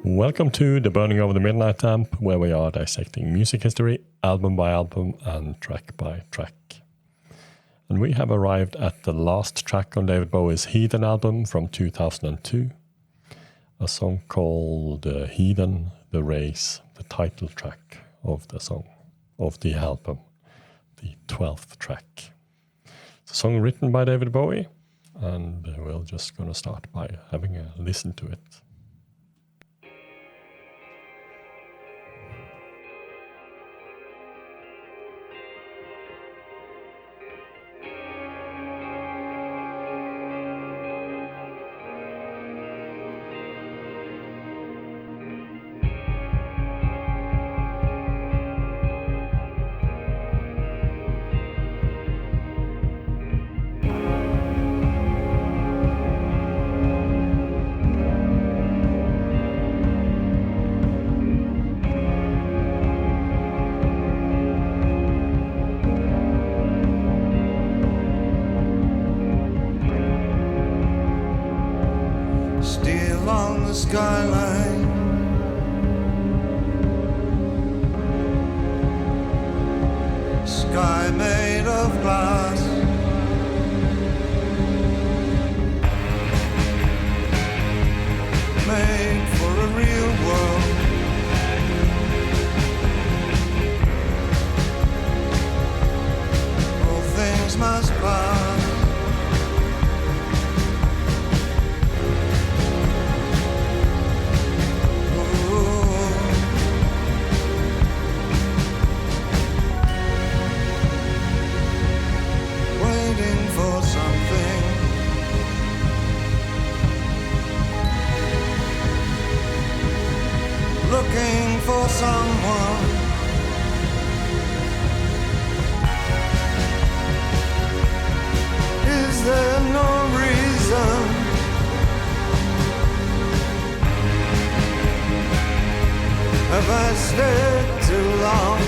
Welcome to The Burning of the Midnight Lamp, where we are dissecting music history, album by album and track by track. And we have arrived at the last track on David Bowie's Heathen album from 2002. A song called Heathen, The Race, the title track of the song, of the album, the 12th track. It's a song written by David Bowie, and we're just going to start by having a listen to it. Skyline, sky made of glass, made for a real world. All things must pass. Looking for someone. Is there no reason? Have I stayed too long?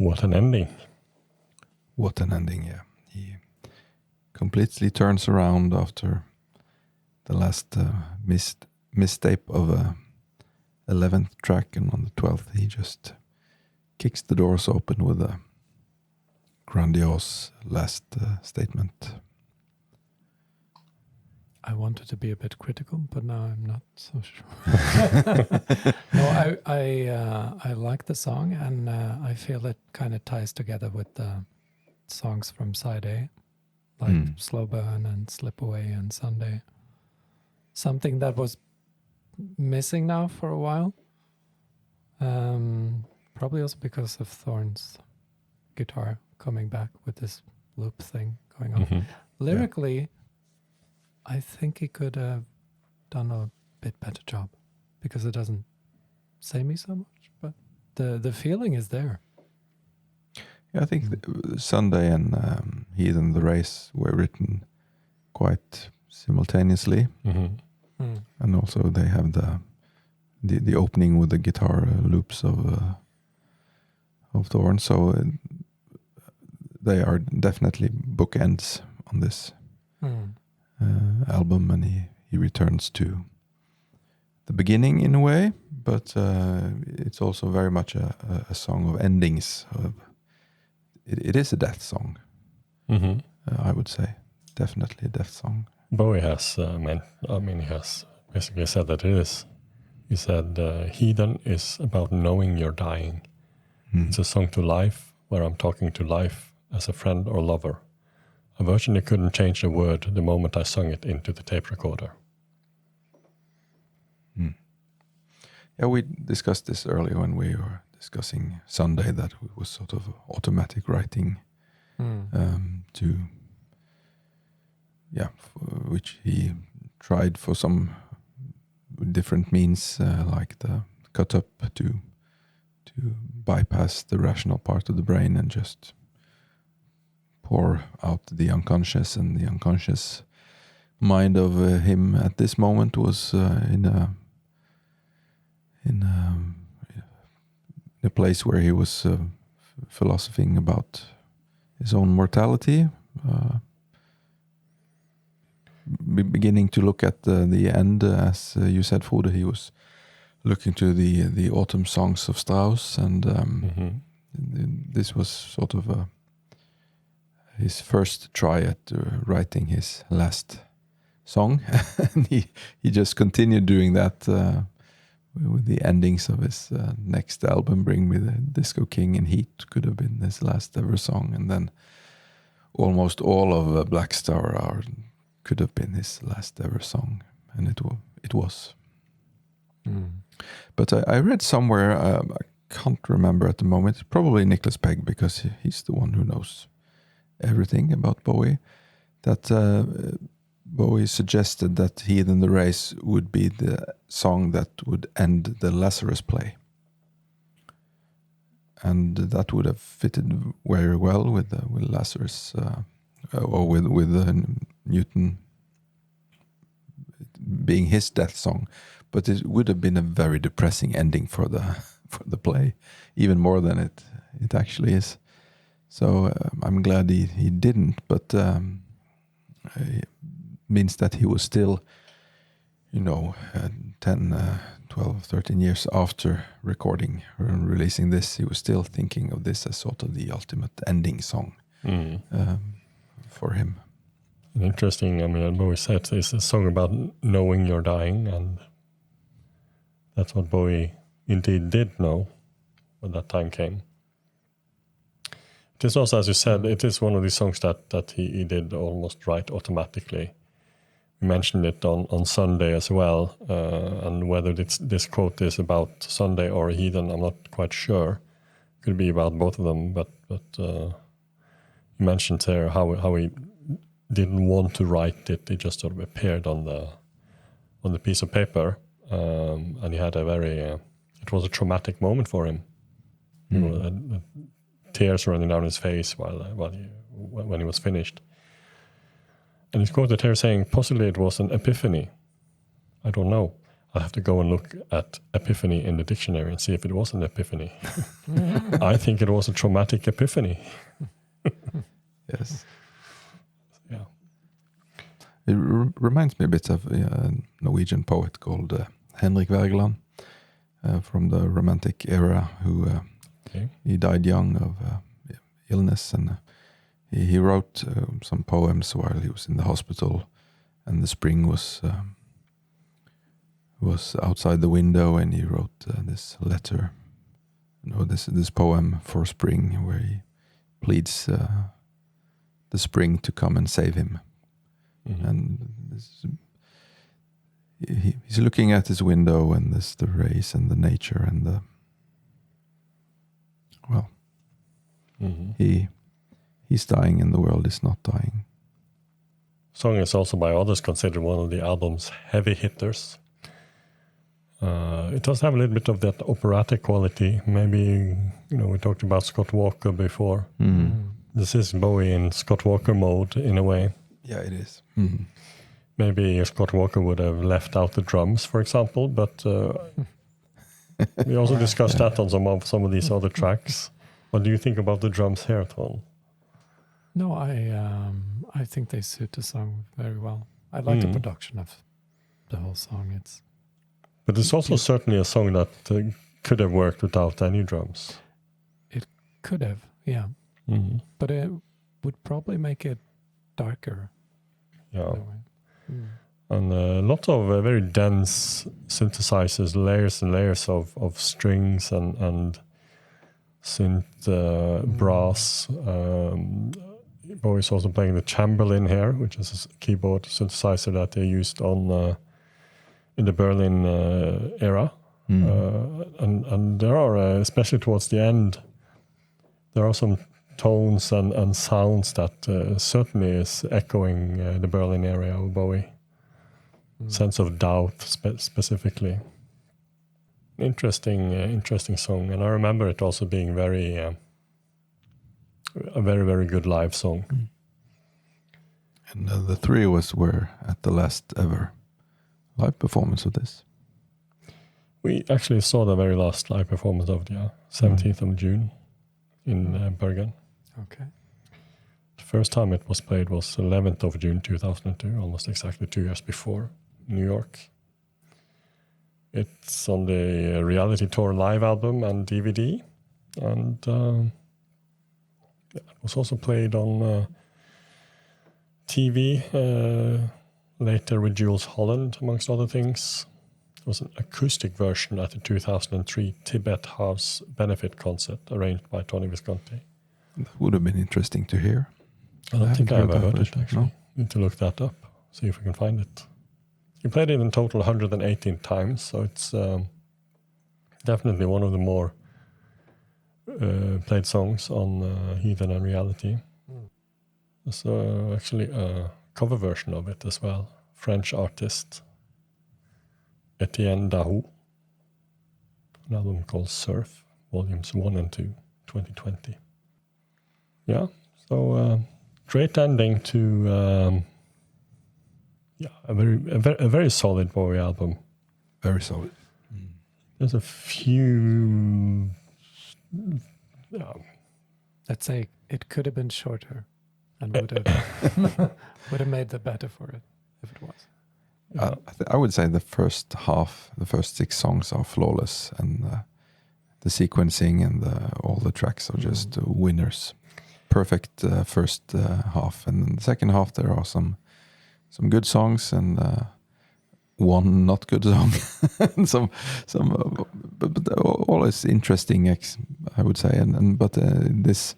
What an ending. What an ending, yeah. He completely turns around after the last misstep of a 11th track, and on the 12th he just kicks the doors open with a grandiose last statement. I wanted to be a bit critical, but now I'm not so sure. No, I like the song, and I feel it kind of ties together with the songs from side A, like Slow Burn and Slip Away and Sunday. Something that was missing now for a while. Probably also because of Thorne's guitar coming back with this loop thing going on. Mhm. Lyrically, I think he could have done a bit better job because it doesn't say me so much, but the feeling is there. Yeah, I think Sunday and Heathen the Race were written quite simultaneously, Mhm. and also they have the opening with the guitar loops of Thorne, so they are definitely bookends on this album, and he returns to the beginning in a way, but it's also very much a song of endings. It is a death song, Mhm. I would say. Definitely a death song. Bowie has, he has basically said that it is. He said, Heathen is about knowing you're dying. It's a song to life, where I'm talking to life as a friend or lover. I virtually couldn't change a word the moment I sung it into the tape recorder. Yeah, we discussed this earlier when we were discussing Sunday, that it was sort of automatic writing which he tried for some different means, like the cut up to bypass the rational part of the brain and just pour out the unconscious, and the unconscious mind of him at this moment was in a place where he was philosophing about his own mortality, beginning to look at the end, as you said, Frode. He was looking to the autumn songs of Strauss, and this was sort of his first try at writing his last song. And he just continued doing that with the endings of his next album. Bring Me the Disco King and Heat could have been his last ever song, and then almost all of Black Star could have been his last ever song, and it was. But I read somewhere, I can't remember at the moment, probably Nicholas Pegg, because he's the one who knows everything about Bowie, that Bowie suggested that Heathen the Race would be the song that would end the Lazarus play. And that would have fitted very well with Lazarus, or with Newton being his death song. But it would have been a very depressing ending for the play, even more than it actually is. So I'm glad he didn't, but it means that he was still, 10, 12, 13 years after recording or releasing this, he was still thinking of this as sort of the ultimate ending song for him. Interesting. Bowie said it's a song about knowing you're dying, and that's what Bowie indeed did know when that time came. It is also, as you said, it is one of these songs that he did almost write automatically. We mentioned it on Sunday as well, and whether this quote is about Sunday or Heathen, I'm not quite sure. Could be about both of them, but you mentioned there how he didn't want to write it. It just sort of appeared on the piece of paper, and he had a very it was a traumatic moment for him. Tears running down his face when he was finished. And he's quoted here saying, possibly it was an epiphany. I don't know. I'll have to go and look at epiphany in the dictionary and see if it was an epiphany. I think it was a traumatic epiphany. Yes. Yeah. It reminds me a bit of a Norwegian poet called Henrik Wergeland from the Romantic era, who he died young of illness, and he wrote some poems while he was in the hospital, and the spring was outside the window, and he wrote this letter, this poem for spring, where he pleads the spring to come and save him. Mm-hmm. And he's looking at his window, and there's the rays and the nature and the he's dying and the world is not dying. Song is also by others considered one of the album's heavy hitters. It does have a little bit of that operatic quality. Maybe, we talked about Scott Walker before. This is Bowie in Scott Walker mode in a way. Yeah, it is. Maybe Scott Walker would have left out the drums, for example, but we also discussed that on some of these other tracks. What do you think about the drums here, Ton? No, I think they suit the song very well. I like the production of the whole song. But it's also certainly a song that could have worked without any drums. It could have, yeah. Mm-hmm. But it would probably make it darker. Yeah. And a lot of very dense synthesizers, layers and layers of strings and synth brass. Bowie's also playing the Chamberlain here, which is a keyboard synthesizer that they used on in the Berlin era. And there are, especially towards the end, there are some tones and sounds that certainly is echoing the Berlin area of Bowie. Sense of doubt specifically. Interesting song, and I remember it also being a very, very good live song. And the three of us were at the last ever live performance of this. We actually saw the very last live performance of the 17th of June in Bergen. Okay. The first time it was played was 11th of June 2002, almost exactly 2 years before, New York. It's on the Reality Tour live album and DVD, and it was also played on TV later with Jules Holland, amongst other things. It was an acoustic version at the 2003 Tibet House benefit concert arranged by Tony Visconti. That would have been interesting to hear. I don't think I ever heard it, version, actually. no? Need to look that up, see if we can find it. He played it in total 118 times, so it's definitely one of the more played songs on Heathen and Reality. There's actually a cover version of it as well. French artist Etienne Dahoud. An album called Surf, Volumes 1 and 2, 2020. Yeah, so great ending to a very solid Bowie album. Very solid. There's a few. Let's say it could have been shorter, and would have made the better for it if it was. I would say the first 6 songs are flawless, and the sequencing and all the tracks are just winners. Perfect first half, and in the second half there are some good songs and one not good song, and but all is interesting, I would say, but this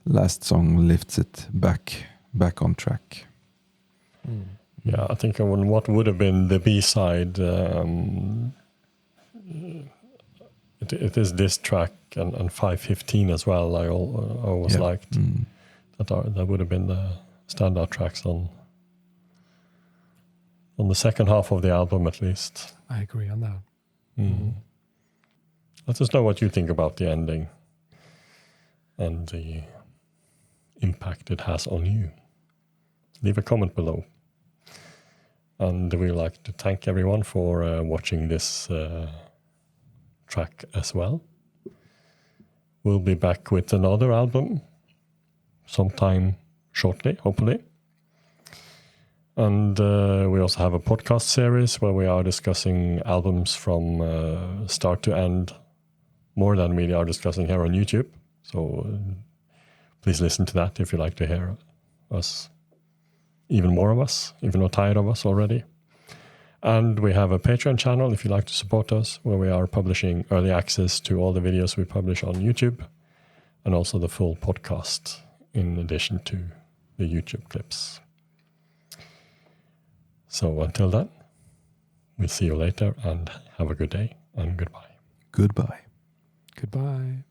last song lifts it back on track. Yeah, I think what would have been the B-side, it is this track and 515 as well. I always liked that would have been the standout tracks on the second half of the album, at least. I agree on that. Let us know what you think about the ending and the impact it has on you. Leave a comment below. And we like to thank everyone for watching this track as well. We'll be back with another album sometime shortly, hopefully. And we also have a podcast series where we are discussing albums from start to end, more than we are discussing here on YouTube. So please listen to that if you like to hear us, even more of us, if you're not tired of us already. And we have a Patreon channel if you like to support us, where we are publishing early access to all the videos we publish on YouTube, and also the full podcast in addition to the YouTube clips. So until then, we'll see you later, and have a good day, and goodbye. Goodbye. Goodbye.